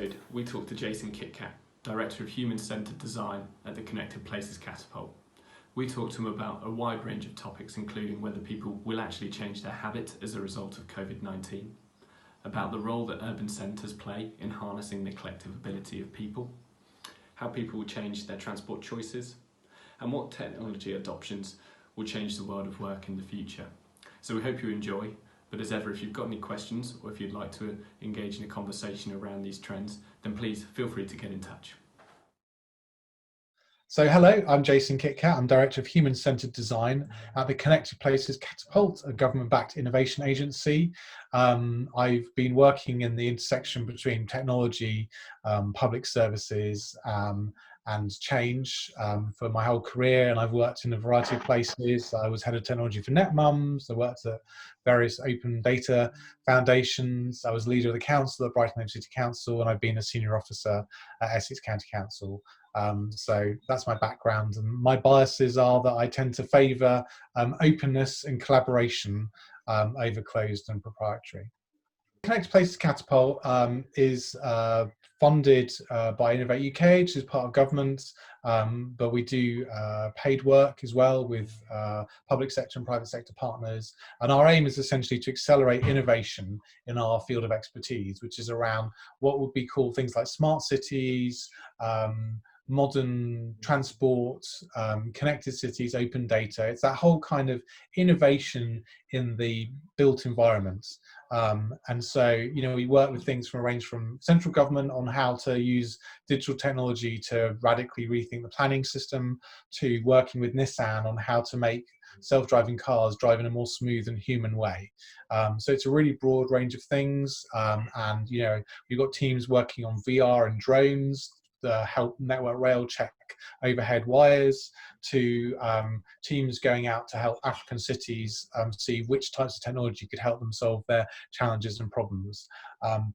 episode, we talked to Jason Kitcat, Director of Human-Centered Design at the Connected Places Catapult. We talked to him about a wide range of topics, including whether people will actually change their habit as a result of Covid-19, about the role that urban centres play in harnessing the collective ability of people, how people will change their transport choices, and what technology adoptions will change the world of work in the future. So we hope you enjoy. But as ever, if you've got any questions or if you'd like to engage in a conversation around these trends, then please feel free to get in touch. So hello, I'm Jason Kitcat. I'm Director of Human-Centered Design at the Connected Places Catapult, a government-backed innovation agency. I've been working in the intersection between technology, public services, and change for my whole career, and I've worked in a variety of places. I was head of technology for NetMums. I worked at various open data foundations. I was leader of the council at Brighton Home City Council, and I've been a senior officer at Essex County Council. So that's my background, and my biases are that I tend to favour openness and collaboration over closed and proprietary. Connected Places Catapult is funded by Innovate UK, which is part of government, but we do paid work as well with public sector and private sector partners. And our aim is essentially to accelerate innovation in our field of expertise, which is around what would be called things like smart cities, modern transport, connected cities, open data. It's that whole kind of innovation in the built environment. And so, you know, we work with things from a range from central government on how to use digital technology to radically rethink the planning system, to working with Nissan on how to make self-driving cars drive in a more smooth and human way. So it's a really broad range of things. And, you know, we've got teams working on VR and drones, help Network Rail check overhead wires, to teams going out to help African cities see which types of technology could help them solve their challenges and problems.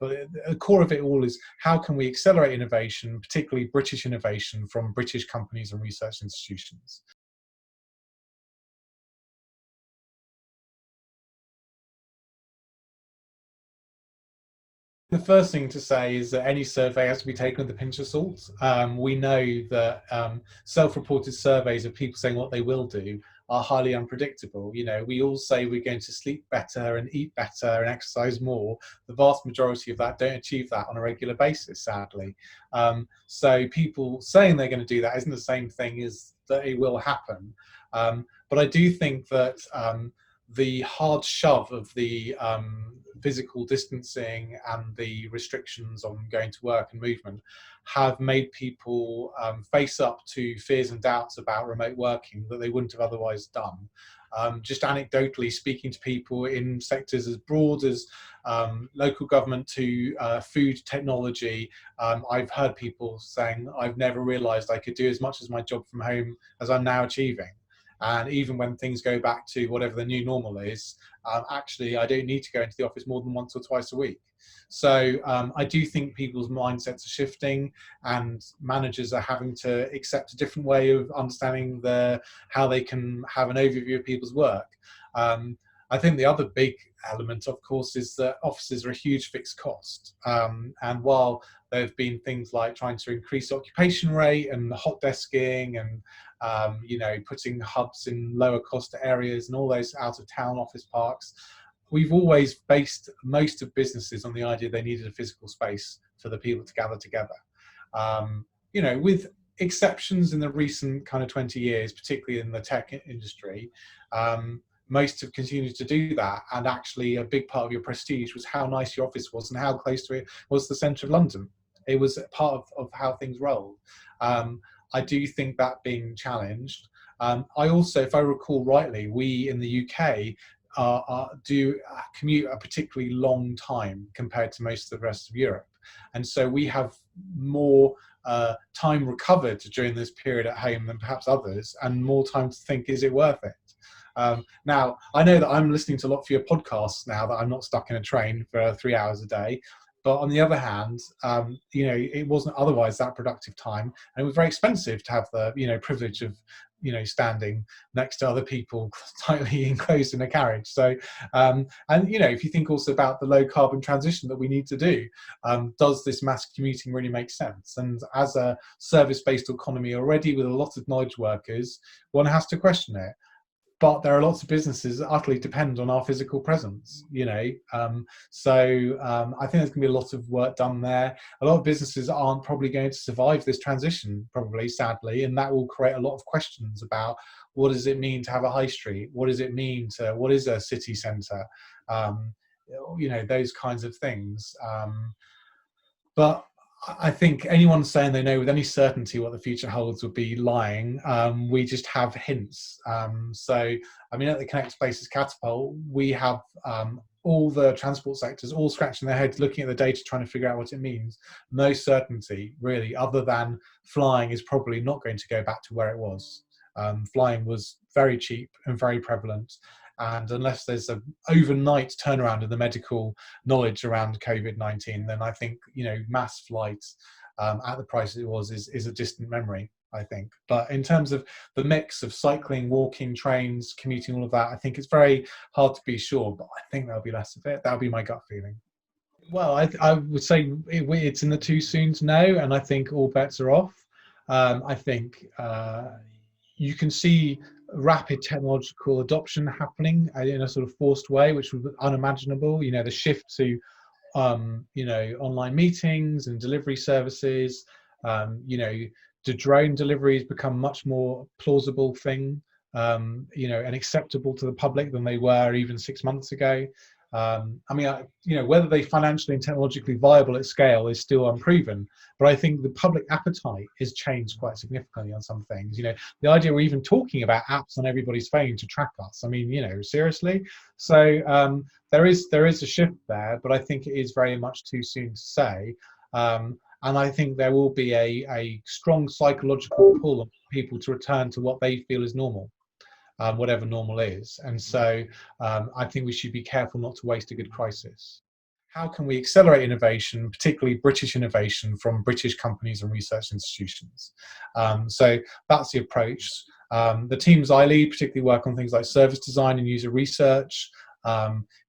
But at the core of it all is how can we accelerate innovation, particularly British innovation from British companies and research institutions. The first thing to say is that any survey has to be taken with a pinch of salt. We know that self-reported surveys of people saying what they will do are highly unpredictable. You know, we all say we're going to sleep better and eat better and exercise more. The vast majority of that don't achieve that on a regular basis, sadly. So people saying they're going to do that isn't the same thing as that it will happen. But I do think that the hard shove of the physical distancing and the restrictions on going to work and movement have made people face up to fears and doubts about remote working that they wouldn't have otherwise done. Just anecdotally speaking to people in sectors as broad as local government to food technology, I've heard people saying, I've never realised I could do as much as my job from home as I'm now achieving. And even when things go back to whatever the new normal is, actually, I don't need to go into the office more than once or twice a week. So I do think people's mindsets are shifting, and managers are having to accept a different way of understanding how they can have an overview of people's work. I think the other big element, of course, is that offices are a huge fixed cost. And while there have been things like trying to increase occupation rate and hot desking and you know, putting hubs in lower cost areas and all those out of town office parks, we've always based most of businesses on the idea they needed a physical space for the people to gather together. You know, with exceptions in the recent kind of 20 years, particularly in the tech industry, most have continued to do that, and actually a big part of your prestige was how nice your office was and how close to it was the centre of London. It was part of how things rolled. I do think that being challenged. I also, if I recall rightly, we in the UK do commute a particularly long time compared to most of the rest of Europe. And so we have more time recovered during this period at home than perhaps others, and more time to think, is it worth it? Now, I know that I'm listening to a lot for your podcasts now that I'm not stuck in a train for 3 hours a day. But on the other hand, you know, it wasn't otherwise that productive time, and it was very expensive to have the, you know, privilege of standing next to other people tightly enclosed in a carriage. So and if you think also about the low carbon transition that we need to do, does this mass commuting really make sense? And as a service-based economy already with a lot of knowledge workers, one has to question it. But there are lots of businesses that utterly depend on our physical presence, so I think there's going to be a lot of work done there. A lot of businesses aren't probably going to survive this transition, probably, sadly, and that will create a lot of questions about what does it mean to have a high street? What does it mean to, what is a city centre? Those kinds of things. But I think anyone saying they know with any certainty what the future holds would be lying. We just have hints. So, at the Connected Places Catapult, we have all the transport sectors all scratching their heads, looking at the data, trying to figure out what it means. No certainty, really, other than flying is probably not going to go back to where it was. Flying was very cheap and very prevalent. And unless there's an overnight turnaround in the medical knowledge around COVID-19, then I think, mass flights at the price it was is a distant memory, I think. But in terms of the mix of cycling, walking, trains, commuting, all of that, I think it's very hard to be sure, but I think there'll be less of it. That'll be my gut feeling. Well, I would say it's in the too soon to know, and I think all bets are off. I think you can see rapid technological adoption happening in a sort of forced way, which was unimaginable. The shift to online meetings and delivery services, the drone deliveries become much more plausible thing, and acceptable to the public than they were even 6 months ago. Whether they financially and technologically viable at scale is still unproven, but I think the public appetite has changed quite significantly on some things. The idea we're even talking about apps on everybody's phone to track us. Seriously. So there is a shift there, but I think it is very much too soon to say. And I think there will be a strong psychological pull on people to return to what they feel is normal. Whatever normal is. And so I think we should be careful not to waste a good crisis. How can we accelerate innovation, particularly British innovation from British companies and research institutions? So that's the approach. The teams I lead particularly work on things like service design and user research,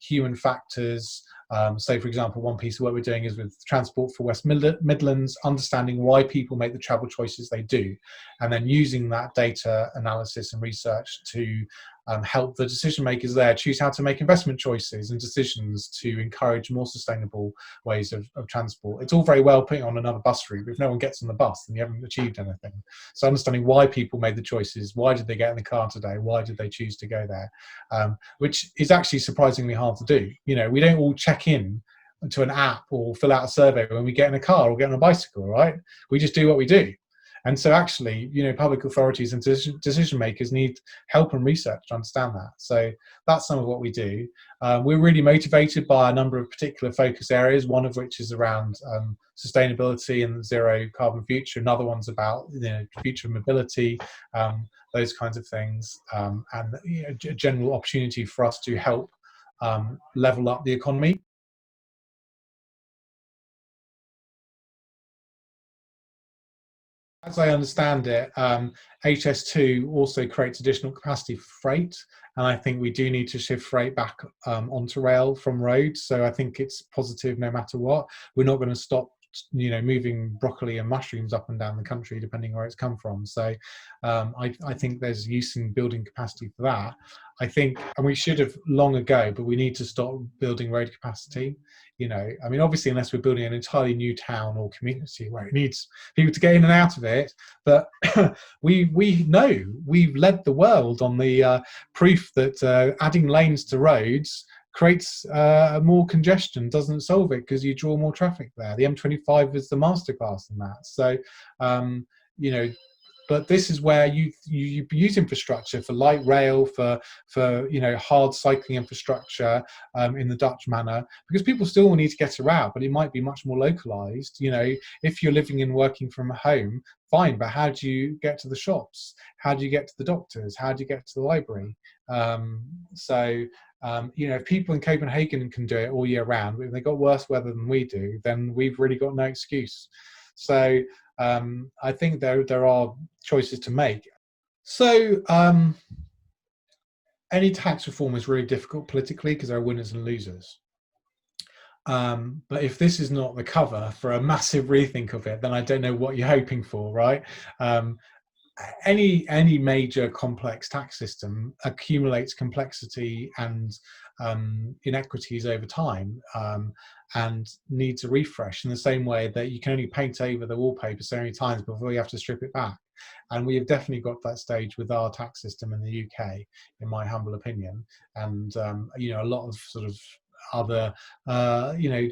human factors. So, for example, one piece of work we're doing is with Transport for West Midlands, understanding why people make the travel choices they do, and then using that data analysis and research to help the decision makers there choose how to make investment choices and decisions to encourage more sustainable ways of transport. It's all very well putting on another bus route, but if no one gets on the bus, then you haven't achieved anything. So understanding why people made the choices, why did they get in the car today, why did they choose to go there, which is actually surprisingly hard to do. We don't all check in to an app or fill out a survey when we get in a car or get on a bicycle, right? We just do what we do. And so actually, public authorities and decision makers need help and research to understand that. So that's some of what we do. We're really motivated by a number of particular focus areas, one of which is around sustainability and zero carbon future. Another one's about future mobility, those kinds of things, and a general opportunity for us to help level up the economy. As I understand it, HS2 also creates additional capacity for freight, and I think we do need to shift freight back onto rail from road. So I think it's positive no matter what. We're not going to stop moving broccoli and mushrooms up and down the country depending where it's come from. So I think there's use in building capacity for that. I think, and we should have long ago, but we need to stop building road capacity. Obviously, unless we're building an entirely new town or community where it needs people to get in and out of it. But we know we've led the world on the proof that adding lanes to roads creates more congestion, doesn't solve it because you draw more traffic there. The M25 is the masterclass in that. So, but this is where you use infrastructure for light rail, for hard cycling infrastructure in the Dutch manner, because people still will need to get around, but it might be much more localized. If you're living and working from home, fine, but how do you get to the shops? How do you get to the doctors? How do you get to the library? If people in Copenhagen can do it all year round, but if they've got worse weather than we do, then we've really got no excuse. So I think there are choices to make. So any tax reform is really difficult politically because there are winners and losers. But if this is not the cover for a massive rethink of it, then I don't know what you're hoping for, right? Um, any major complex tax system accumulates complexity and inequities over time, and needs a refresh in the same way that you can only paint over the wallpaper so many times before you have to strip it back. And we have definitely got to that stage with our tax system in the UK, in my humble opinion. And a lot of sort of other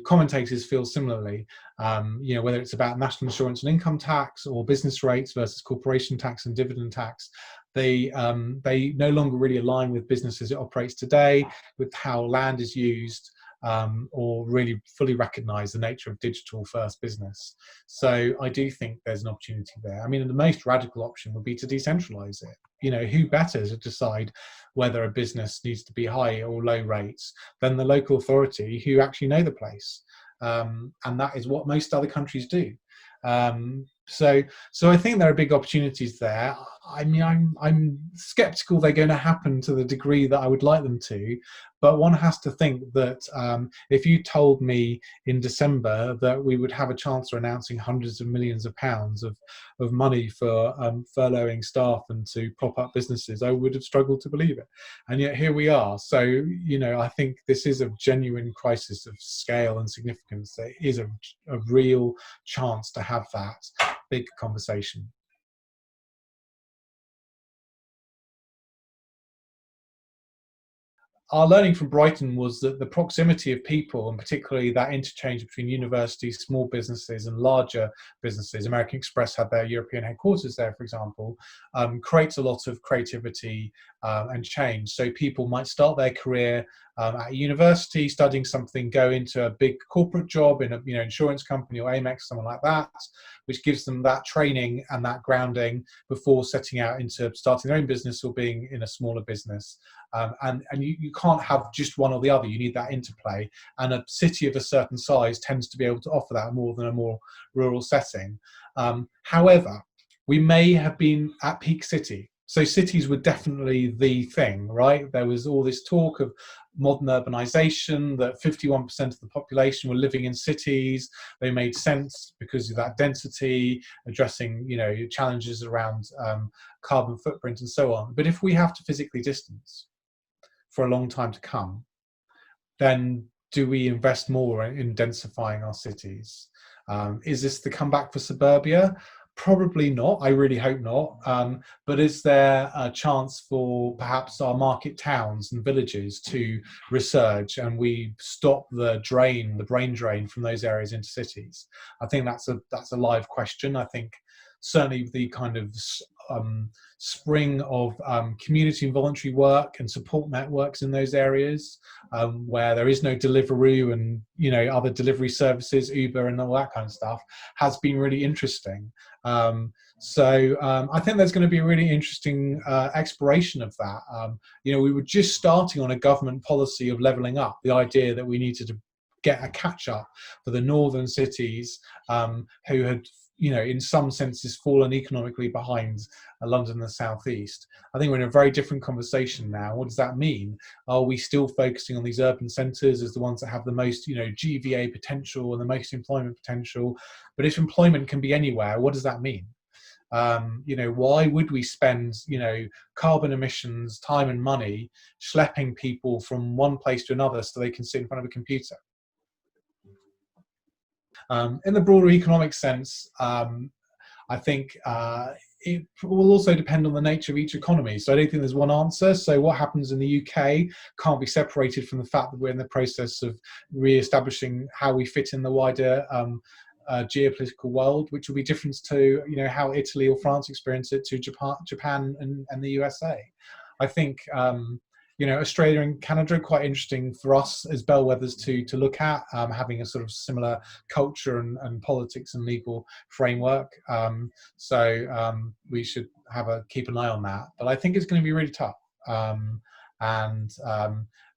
commentators feel similarly. Whether it's about national insurance and income tax, or business rates versus corporation tax and dividend tax, they no longer really align with business as it operates today, with how land is used, or really fully recognise the nature of digital first business. So I do think there's an opportunity there. I mean, the most radical option would be to decentralise it. Who better to decide whether a business needs to be high or low rates than the local authority who actually know the place? And that is what most other countries do. So I think there are big opportunities there. I mean, I'm skeptical they're going to happen to the degree that I would like them to, but one has to think that if you told me in December that we would have a chancellor announcing hundreds of millions of pounds of money for furloughing staff and to prop up businesses, I would have struggled to believe it. And yet here we are. So, I think this is a genuine crisis of scale and significance. There is a real chance to have that big conversation. Our learning from Brighton was that the proximity of people, and particularly that interchange between universities, small businesses and larger businesses — American Express had their European headquarters there, for example — creates a lot of creativity and change. So people might start their career at university studying something, go into a big corporate job in a insurance company or Amex, something like that, which gives them that training and that grounding before setting out into starting their own business or being in a smaller business. And you can't have just one or the other. You need that interplay. And a city of a certain size tends to be able to offer that more than a more rural setting. However, we may have been at peak city. So cities were definitely the thing, right? There was all this talk of modern urbanization, that 51% of the population were living in cities. They made sense because of that density, addressing challenges around carbon footprint and so on. But if we have to physically distance for a long time to come, then do we invest more in densifying our cities? Is this the comeback for suburbia? Probably not. I really hope not. But is there a chance for perhaps our market towns and villages to resurge, and we stop the brain drain from those areas into cities? I think that's a live question. I think certainly the kind of spring of community and voluntary work and support networks in those areas, where there is no Deliveroo and other delivery services, Uber and all that kind of stuff, has been really interesting. So I think there's going to be a really interesting exploration of that. We were just starting on a government policy of levelling up, the idea that we needed to get a catch up for the northern cities who had in some senses fallen economically behind London and the southeast. I think we're in a very different conversation now. What does that mean? Are we still focusing on these urban centres as the ones that have the most GVA potential and the most employment potential? But if employment can be anywhere, what does that mean? Why would we spend carbon emissions, time and money schlepping people from one place to another so they can sit in front of a computer? In the broader economic sense, I think it will also depend on the nature of each economy. So I don't think there's one answer. So what happens in the UK can't be separated from the fact that we're in the process of re-establishing how we fit in the wider geopolitical world, which will be different to how Italy or France experience it to Japan and the USA. I think Australia and Canada are quite interesting for us as bellwethers to look at, having a sort of similar culture and politics and legal framework. So we should keep an eye on that. But I think it's going to be really tough.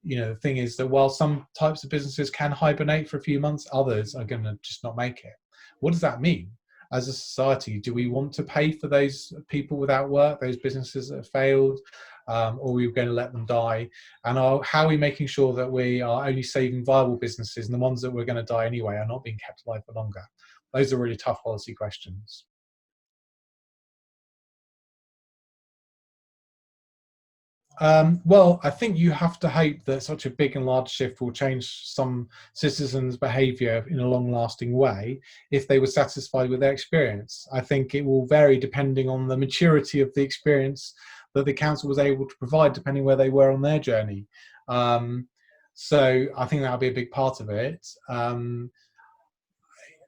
The thing is that while some types of businesses can hibernate for a few months, others are going to just not make it. What does that mean? as a society, do we want to pay for those people without work, those businesses that have failed, or are we going to let them die? And how are we making sure that we are only saving viable businesses, and the ones that we're going to die anyway are not being kept alive for longer? Those are really tough policy questions. Well, I think you have to hope that such a big and large shift will change some citizens' behaviour in a long-lasting way if they were satisfied with their experience. I think it will vary depending on the maturity of the experience that the council was able to provide, depending where they were on their journey. So I think that'll be a big part of it.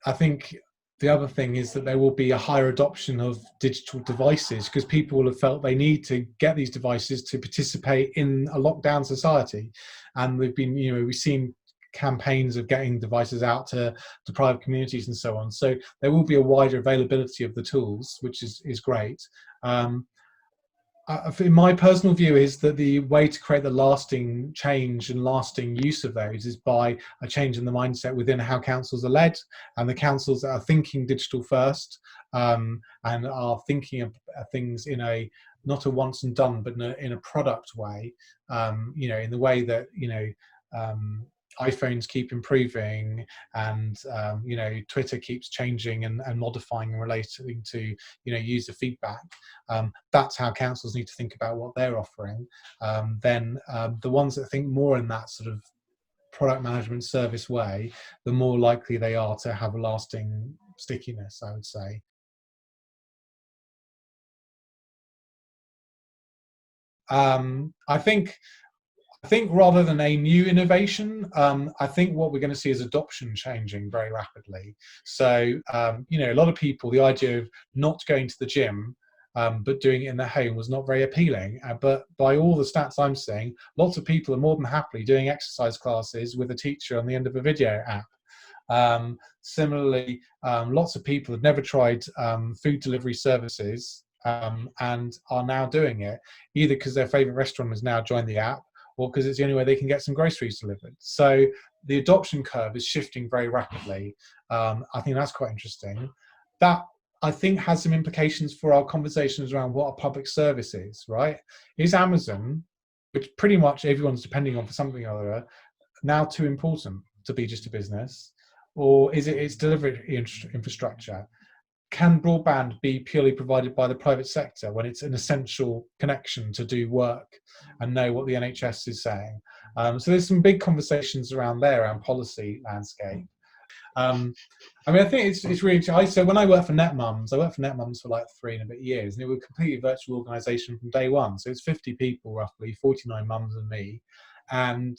I think the other thing is that there will be a higher adoption of digital devices because people will have felt they need to get these devices to participate in a lockdown society. And we've seen campaigns of getting devices out to private communities and so on. So there will be a wider availability of the tools, which is great. In my personal view is that the way to create the lasting change and lasting use of those is by a change in the mindset within how councils are led, and the councils that are thinking digital first, and are thinking of things in a not a once and done but in a product way, in the way that iPhones keep improving, and Twitter keeps changing and modifying and relating to user feedback. That's how councils need to think about what they're offering. Then the ones that think more in that sort of product management service way, the more likely they are to have a lasting stickiness, I would say. I think rather than a new innovation, I think what we're going to see is adoption changing very rapidly. So, a lot of people, the idea of not going to the gym, but doing it in their home was not very appealing. But by all the stats I'm seeing, lots of people are more than happily doing exercise classes with a teacher on the end of a video app. Similarly, lots of people have never tried food delivery services, and are now doing it, either because their favorite restaurant has now joined the app, or because it's the only way they can get some groceries delivered. So the adoption curve is shifting very rapidly. I think that's quite interesting. That, I think, has some implications for our conversations around what a public service is, right? Is Amazon, which pretty much everyone's depending on for something or other, now too important to be just a business? Or is it its delivery infrastructure? Can broadband be purely provided by the private sector when it's an essential connection to do work and know what the NHS is saying? So there's some big conversations around there, around policy landscape. I think it's really. So when I worked for NetMums, I worked for NetMums for like 3 and a bit years, and it was a completely virtual organisation from day one. So it's 50 people roughly, 49 mums and me, and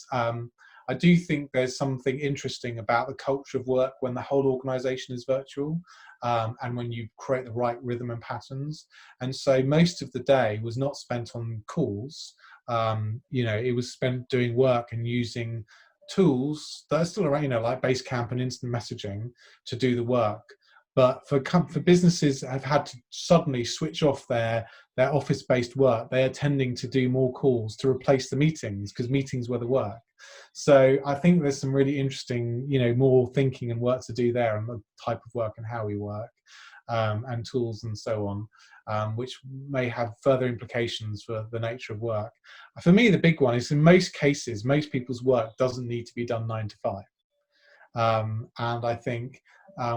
I do think there's something interesting about the culture of work when the whole organisation is virtual, and when you create the right rhythm and patterns. And so most of the day was not spent on calls. It was spent doing work and using tools that are still around, like Basecamp and instant messaging to do the work. But for businesses that have had to suddenly switch off their office-based work, they are tending to do more calls to replace the meetings, because meetings were the work. So I think there's some really interesting, more thinking and work to do there, and the type of work and how we work, and tools and so on, which may have further implications for the nature of work. For me, the big one is, in most cases, most people's work doesn't need to be done 9 to 5. And I think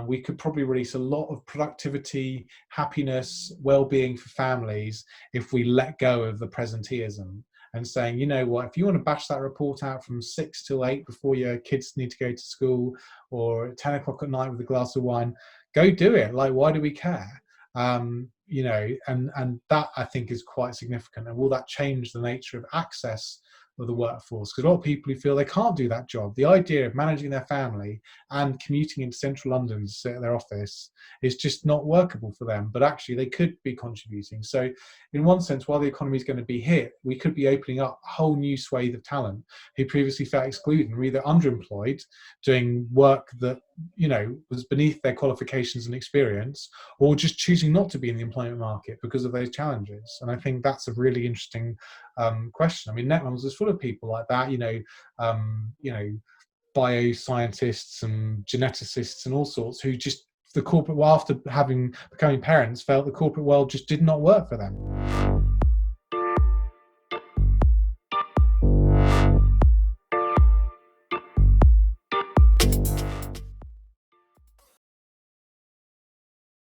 we could probably release a lot of productivity, happiness, well-being for families if we let go of the presenteeism and saying, you know what, if you want to bash that report out from 6 till 8 before your kids need to go to school, or at 10 o'clock at night with a glass of wine, go do it. Like, why do we care? And that, I think, is quite significant. And will that change the nature of access of the workforce? Because a lot of people who feel they can't do that job, the idea of managing their family and commuting into central London to sit at their office is just not workable for them, but actually they could be contributing. So in one sense, while the economy is going to be hit, we could be opening up a whole new swathe of talent who previously felt excluded and were either underemployed, doing work that was beneath their qualifications and experience, or just choosing not to be in the employment market because of those challenges. And I think that's a really interesting question. I mean, NetMums is full of people like that, bioscientists and geneticists and all sorts, who just the corporate, well, after having becoming parents, felt the corporate world just did not work for them.